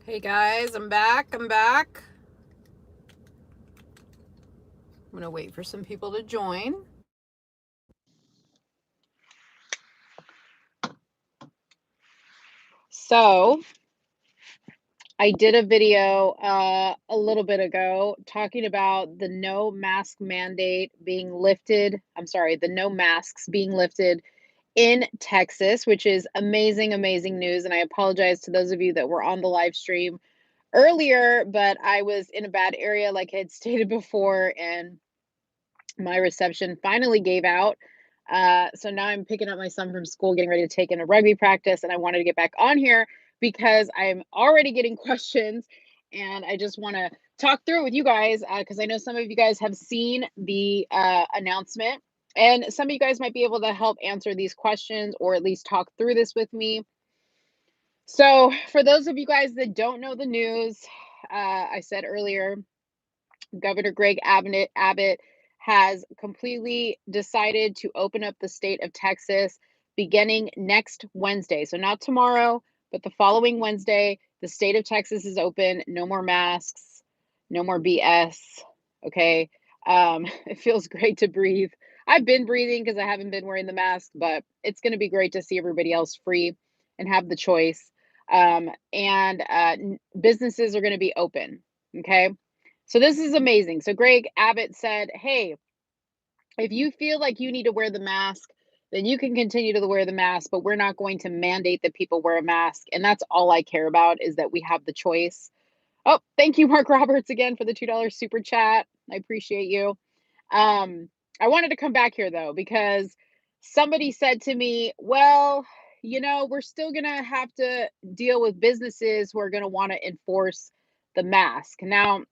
Hey guys, I'm back. I'm gonna wait for some people to join. So, I did a video a little bit ago talking about the no mask mandate being lifted. I'm sorry, the no masks being lifted in Texas, which is amazing, amazing news. And I apologize to those of you that were on the live stream earlier, but I was in a bad area, like I had stated before, and my reception finally gave out. So now I'm picking up my son from school, getting ready to take in a rugby practice, and I wanted to get back on here because I'm already getting questions, and I just want to talk through it with you guys because I know some of you guys have seen the announcement, and some of you guys might be able to help answer these questions or at least talk through this with me. So, for those of you guys that don't know the news, I said earlier Governor Greg Abbott has completely decided to open up the state of Texas beginning next Wednesday. So, not tomorrow, but the following Wednesday. The state of Texas is open. No more masks, no more BS. Okay. It feels great to breathe. I've been breathing because I haven't been wearing the mask, but it's going to be great to see everybody else free and have the choice. And businesses are going to be open. Okay. So this is amazing. So Greg Abbott said, "Hey, if you feel like you need to wear the mask, then you can continue to wear the mask, but we're not going to mandate that people wear a mask." And that's all I care about is that we have the choice. Oh, thank you, Mark Roberts, again for the $2 super chat. I appreciate you. Um, I wanted to come back here though, because somebody said to me, well, we're still going to have to deal with businesses who are going to want to enforce the mask. Now,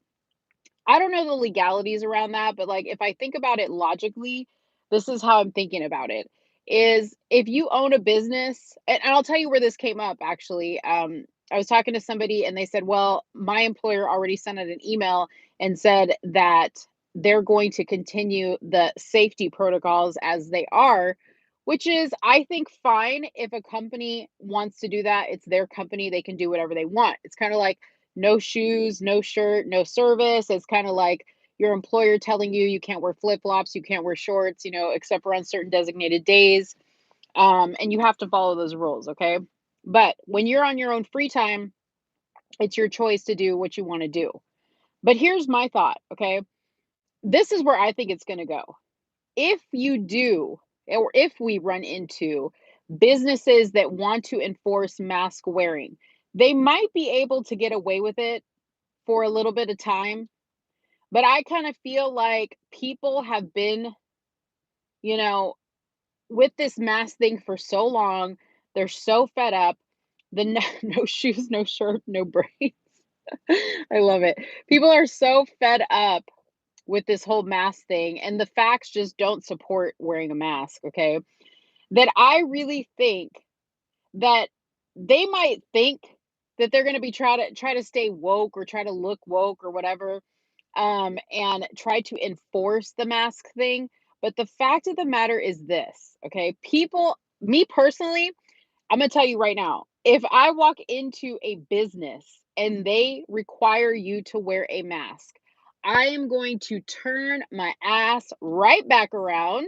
I don't know the legalities around that, but like if I think about it logically, this is how I'm thinking about it. Is if you own a business, and I'll tell you where this came up actually. I was talking to somebody and they said, well, my employer already sent out an email and said that they're going to continue the safety protocols as they are, which is, I think, fine. If a company wants to do that, it's their company. They can do whatever they want. It's kind of like no shoes, no shirt, no service. It's kind of like your employer telling you you can't wear flip flops, you can't wear shorts, except for on certain designated days. And you have to follow those rules, okay? But when you're on your own free time, it's your choice to do what you want to do. But here's my thought, okay? This is where I think it's going to go. If you do, or if we run into businesses that want to enforce mask wearing, they might be able to get away with it for a little bit of time. But I kind of feel like people have been, you know, with this mask thing for so long. They're so fed up. The no, no shoes, no shirt, no brains. I love it. People are so fed up with this whole mask thing, and the facts just don't support wearing a mask, okay? That I really think that they might think that they're going to be try to stay woke or try to look woke or whatever, and try to enforce the mask thing. But the fact of the matter is this, okay? People, me personally, I'm going to tell you right now, if I walk into a business and they require you to wear a mask, I am going to turn my ass right back around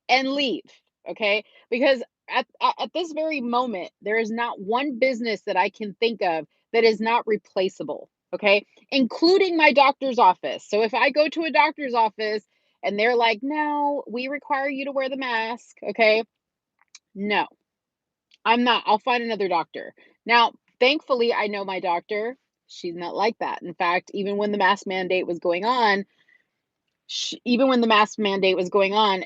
and leave, okay? Because at this very moment, there is not one business that I can think of that is not replaceable, okay? Including my doctor's office. So if I go to a doctor's office and they're like, "No, we require you to wear the mask," okay? No, I'm not. I'll find another doctor. Now, thankfully, I know my doctor. She's not like that. In fact, even when the mask mandate was going on,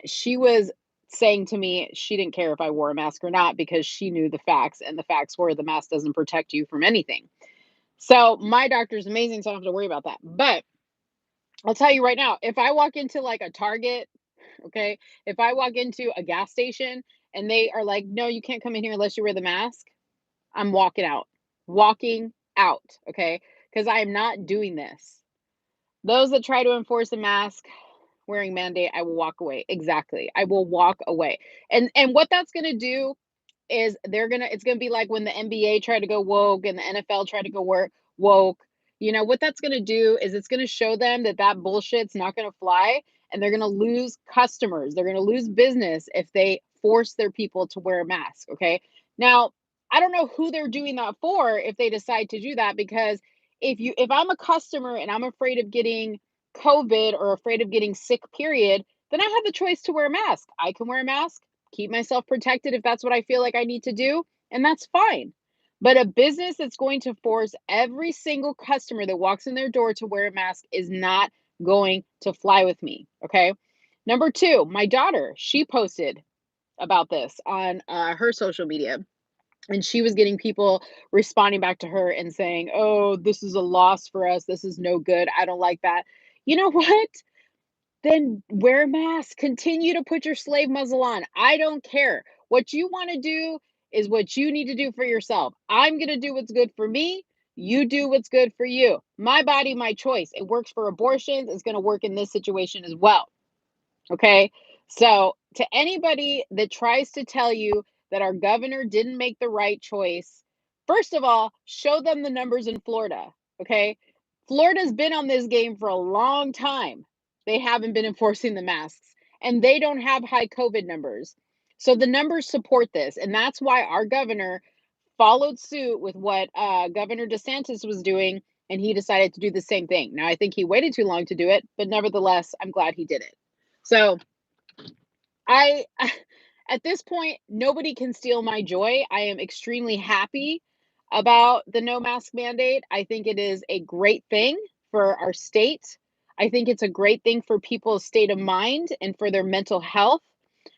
she was saying to me she didn't care if I wore a mask or not because she knew the facts, and the facts were the mask doesn't protect you from anything. So my doctor's amazing, so I don't have to worry about that. But I'll tell you right now, if I walk into like a Target, okay, if I walk into a gas station and they are like, "No, you can't come in here unless you wear the mask," I'm walking out. Walking out, okay? Because I am not doing this. Those that try to enforce a mask wearing mandate, I will walk away. Exactly. I will walk away. And what that's going to do is it's going to be like when the NBA tried to go woke and the NFL tried to go woke. What that's going to do is it's going to show them that that bullshit's not going to fly, and they're going to lose customers. They're going to lose business if they force their people to wear a mask. Okay. Now, I don't know who they're doing that for if they decide to do that, because if I'm a customer and I'm afraid of getting COVID or afraid of getting sick, period, then I have the choice to wear a mask. I can wear a mask, keep myself protected if that's what I feel like I need to do, and that's fine. But a business that's going to force every single customer that walks in their door to wear a mask is not going to fly with me. Okay. Number two, my daughter, she posted about this on her social media. And she was getting people responding back to her and saying, "Oh, this is a loss for us. This is no good. I don't like that." You know what? Then wear a mask. Continue to put your slave muzzle on. I don't care. What you want to do is what you need to do for yourself. I'm going to do what's good for me. You do what's good for you. My body, my choice. It works for abortions. It's going to work in this situation as well. Okay. So, to anybody that tries to tell you that our governor didn't make the right choice, first of all, show them the numbers in Florida. Okay. Florida's been on this game for a long time. They haven't been enforcing the masks, and they don't have high COVID numbers. So, the numbers support this. And that's why our governor followed suit with what Governor DeSantis was doing. And he decided to do the same thing. Now, I think he waited too long to do it, but nevertheless, I'm glad he did it. So, I at this point, nobody can steal my joy. I am extremely happy about the no mask mandate. I think it is a great thing for our state. I think it's a great thing for people's state of mind and for their mental health.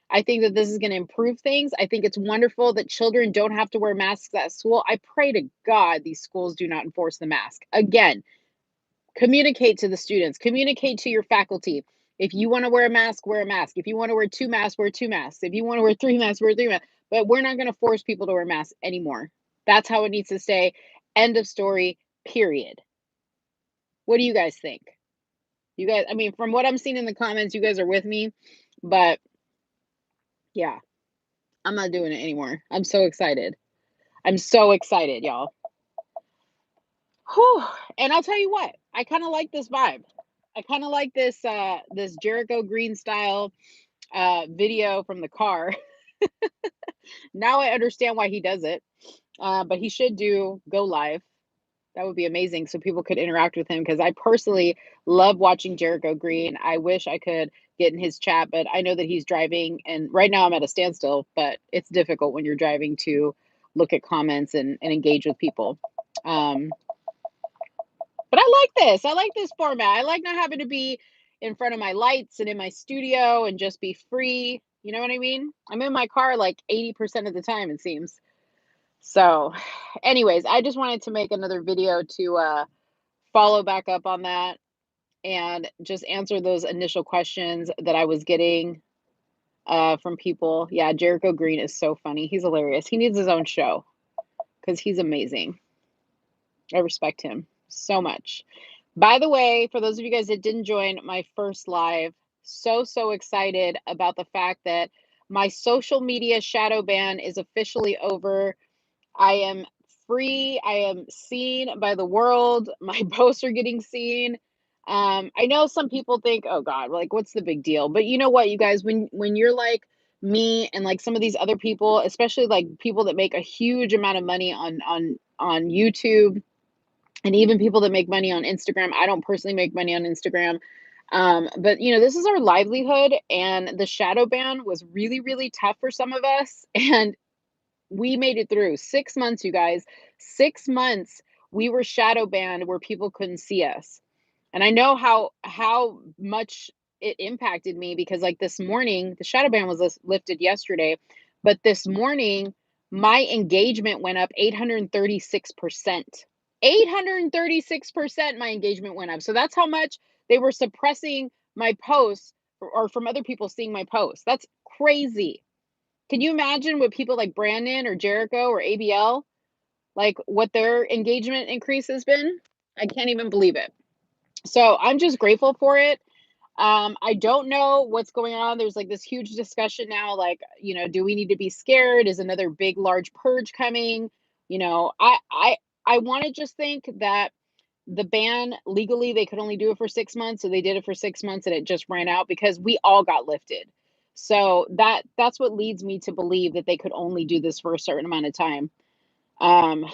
I think that this is going to improve things. I think it's wonderful that children don't have to wear masks at school. I pray to God these schools do not enforce the mask. Again, communicate to the students, communicate to your faculty. If you want to wear a mask, wear a mask. If you want to wear two masks, wear two masks. If you want to wear three masks, wear three masks. But we're not going to force people to wear masks anymore. That's how it needs to stay. End of story, period. What do you guys think? You guys, I mean, from what I'm seeing in the comments, you guys are with me. But yeah, I'm not doing it anymore. I'm so excited. I'm so excited, y'all. Whew. And I'll tell you what, I kind of like this vibe. I kind of like this Jericho Green style video from the car. Now I understand why he does it. But he should do go live. That would be amazing, so people could interact with him, because I personally love watching Jericho Green. I wish I could get in his chat, but I know that he's driving, and right now I'm at a standstill, but it's difficult when you're driving to look at comments and engage with people. Um, but I like this. I like this format. I like not having to be in front of my lights and in my studio and just be free. You know what I mean? I'm in my car like 80% of the time, it seems. So, anyways, I just wanted to make another video to follow back up on that and just answer those initial questions that I was getting from people. Yeah, Jericho Green is so funny. He's hilarious. He needs his own show because he's amazing. I respect him so much. By the way, for those of you guys that didn't join my first live, so excited about the fact that my social media shadow ban is officially over. I am free. I am seen by the world. My posts are getting seen. I know some people think, "Oh God, like what's the big deal?" But you know what, you guys, when you're like me and like some of these other people, especially like people that make a huge amount of money on YouTube, and even people that make money on Instagram. I don't personally make money on Instagram. But this is our livelihood, and the shadow ban was really tough for some of us. And we made it through 6 months, you guys. 6 months we were shadow banned where people couldn't see us. And I know how much it impacted me, because like this morning, the shadow ban was lifted yesterday, but this morning my engagement went up 836%. 836% my engagement went up. So that's how much they were suppressing my posts, or from other people seeing my posts. That's crazy. Can you imagine what people like Brandon or Jericho or ABL, like what their engagement increase has been? I can't even believe it. So I'm just grateful for it. I don't know what's going on. There's like this huge discussion now, like, do we need to be scared? Is another big, large purge coming? I I wanna just think that the ban legally, they could only do it for 6 months, so they did it for 6 months and it just ran out because we all got lifted. So that's what leads me to believe that they could only do this for a certain amount of time. Um,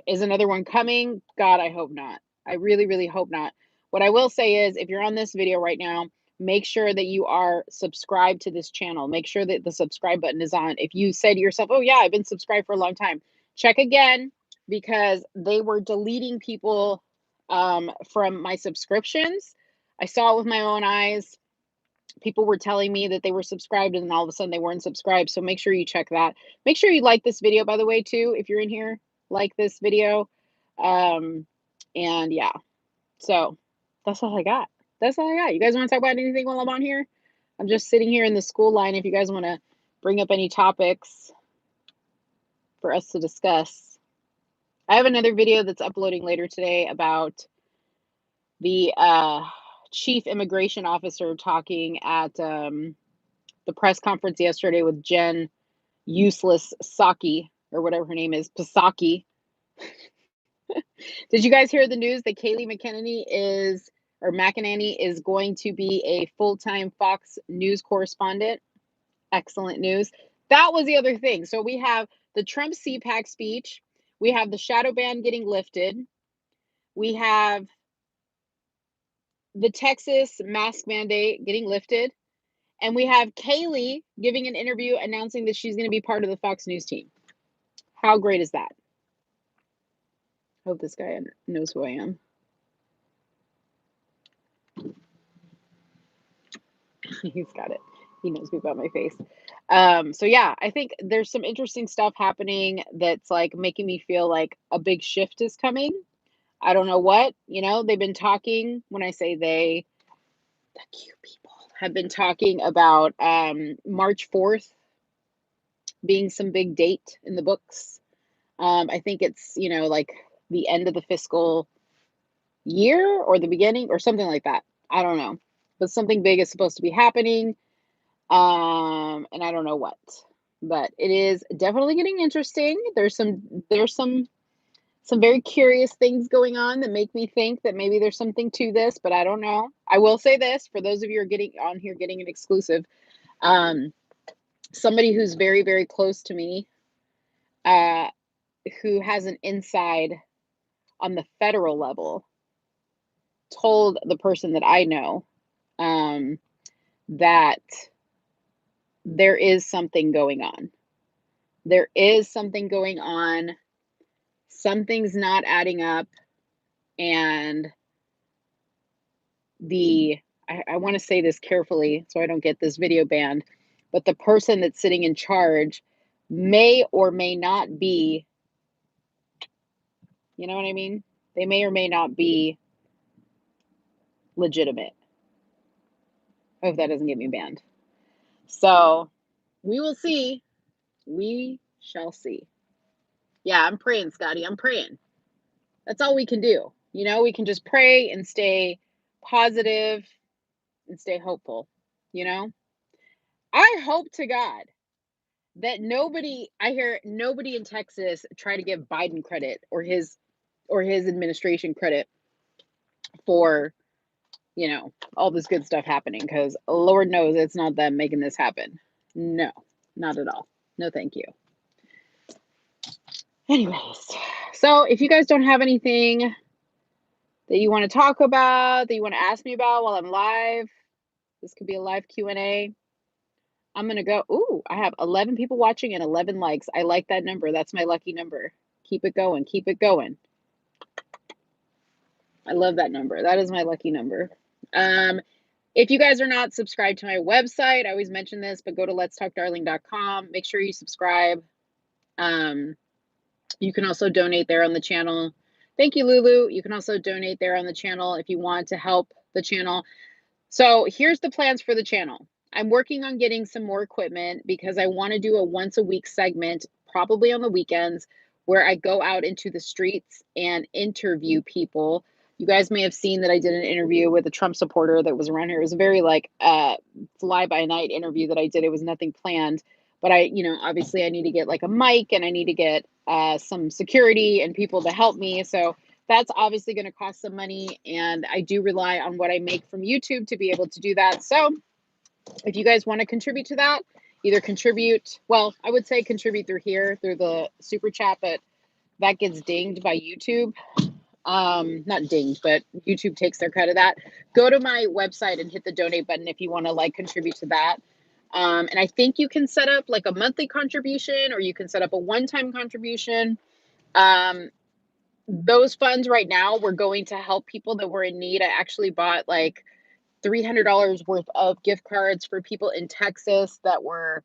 is another one coming? God, I hope not. I really, really hope not. What I will say is if you're on this video right now, make sure that you are subscribed to this channel. Make sure that the subscribe button is on. If you say to yourself, "Oh yeah, I've been subscribed for a long time," check again because they were deleting people from my subscriptions. I saw it with my own eyes. People were telling me that they were subscribed and then all of a sudden they weren't subscribed. So make sure you check that. Make sure you like this video, by the way, too. If you're in here, like this video. Um, and yeah, so that's all I got. That's all I got. You guys want to talk about anything while I'm on here? I'm just sitting here in the school line. If you guys want to bring up any topics for us to discuss, I have another video that's uploading later today about the chief immigration officer talking at the press conference yesterday with Jen Useless Psaki, or whatever her name is, Psaki. Did you guys hear the news that Kaylee McEnany is going to be a full-time Fox News correspondent? Excellent news. That was the other thing. So we have the Trump CPAC speech. We have the shadow ban getting lifted. We have the Texas mask mandate getting lifted. And we have Kaylee giving an interview announcing that she's going to be part of the Fox News team. How great is that? Hope this guy knows who I am. He's got it. He knows me about my face. So yeah, I think there's some interesting stuff happening that's like making me feel like a big shift is coming. I don't know what, they've been talking. When I say they, the cute people have been talking about March 4th being some big date in the books. I think it's, like the end of the fiscal year or the beginning or something like that. I don't know. But something big is supposed to be happening. And I don't know what. But it is definitely getting interesting. There's some very curious things going on that make me think that maybe there's something to this, but I don't know. I will say this for those of you who are getting on here getting an exclusive. Somebody who's very, very close to me, who has an inside on the federal level, told the person that I know that there is something going on. There is something going on. Something's not adding up. And I want to say this carefully so I don't get this video banned, but the person that's sitting in charge may or may not be, you know what I mean? They may or may not be legitimate. I hope that doesn't get me banned. So we will see. We shall see. Yeah, I'm praying, Scotty. I'm praying. That's all we can do. We can just pray and stay positive and stay hopeful. I hope to God that I hear nobody in Texas try to give Biden credit or his administration credit for, all this good stuff happening, because Lord knows it's not them making this happen. No, not at all. No, thank you. Anyways, so if you guys don't have anything that you want to talk about, that you want to ask me about while I'm live, this could be a live Q&A. I'm going to go. Ooh, I have 11 people watching and 11 likes. I like that number. That's my lucky number. Keep it going. Keep it going. I love that number. That is my lucky number. If you guys are not subscribed to my website, I always mention this, but go to letstalkdarling.com. Make sure you subscribe. You can also donate there on the channel. Thank you, Lulu. You can also donate there on the channel if you want to help the channel. So here's the plans for the channel. I'm working on getting some more equipment because I want to do a once a week segment, probably on the weekends, where I go out into the streets and interview people. You guys may have seen that I did an interview with a Trump supporter that was around here. It was a very fly by night interview that I did. It was nothing planned, but obviously I need to get like a mic, and I need to get some security and people to help me. So that's obviously going to cost some money. And I do rely on what I make from YouTube to be able to do that. So if you guys want to contribute to that, either contribute, well, I would say contribute through here, through the super chat, but that gets dinged by YouTube. Not dinged, but YouTube takes their cut of that. Go to my website and hit the donate button if you want to like contribute to that. And I think you can set up like a monthly contribution, or you can set up a one-time contribution. Those funds right now were going to help people that were in need. I actually bought like $300 worth of gift cards for people in Texas that were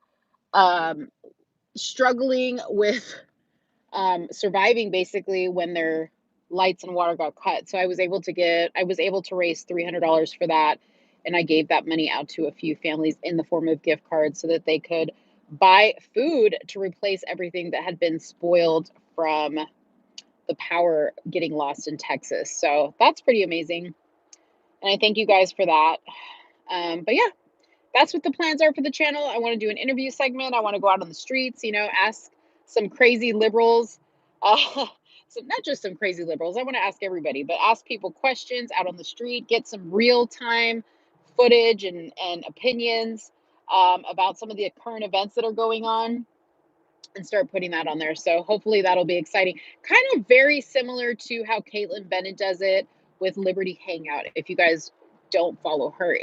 struggling with surviving basically when their lights and water got cut. So I was able to raise $300 for that. And I gave that money out to a few families in the form of gift cards so that they could buy food to replace everything that had been spoiled from the power getting lost in Texas. So that's pretty amazing. And I thank you guys for that. But yeah, that's what the plans are for the channel. I want to do an interview segment. I want to go out on the streets, ask some crazy liberals. So not just some crazy liberals. I want to ask everybody, but ask people questions out on the street, get some real time footage and opinions about some of the current events that are going on, and start putting that on there. So hopefully that'll be exciting. Kind of very similar to how Caitlin Bennett does it with Liberty Hangout. If you guys don't follow her,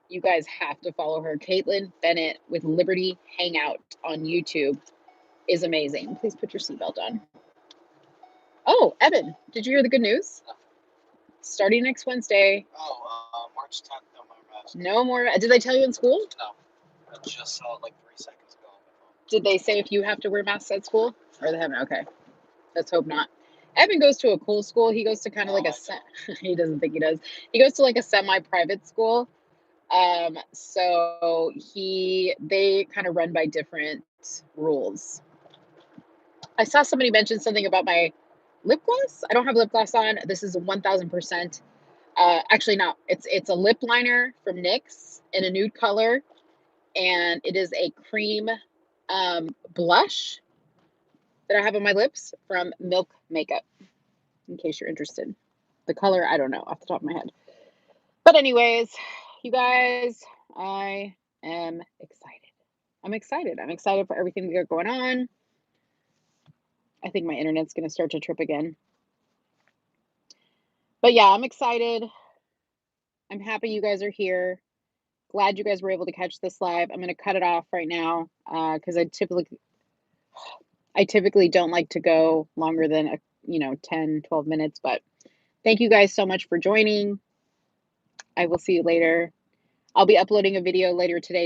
you guys have to follow her. Caitlin Bennett with Liberty Hangout on YouTube is amazing. Please put your seatbelt on. Oh, Evan, did you hear the good news? Starting next Wednesday. March 10th, no more masks. No more. Did they tell you in school? No. I just saw it like 3 seconds ago. Did they say if you have to wear masks at school? Or they haven't? Okay. Let's hope not. Evan goes to a cool school. He goes to kind of like he doesn't think he does. He goes to like a semi-private school. So they kind of run by different rules. I saw somebody mention something about my lip gloss. I don't have lip gloss on. This is a 1000%. Actually, no, it's a lip liner from NYX in a nude color, and it is a cream blush that I have on my lips from Milk Makeup, in case you're interested. The color, I don't know off the top of my head. But anyways, you guys, I am excited. I'm excited. I'm excited for everything we got going on. I think my internet's going to start to trip again. But yeah, I'm excited. I'm happy you guys are here. Glad you guys were able to catch this live. I'm going to cut it off right now because I typically don't like to go longer than 10, 12 minutes. But thank you guys so much for joining. I will see you later. I'll be uploading a video later today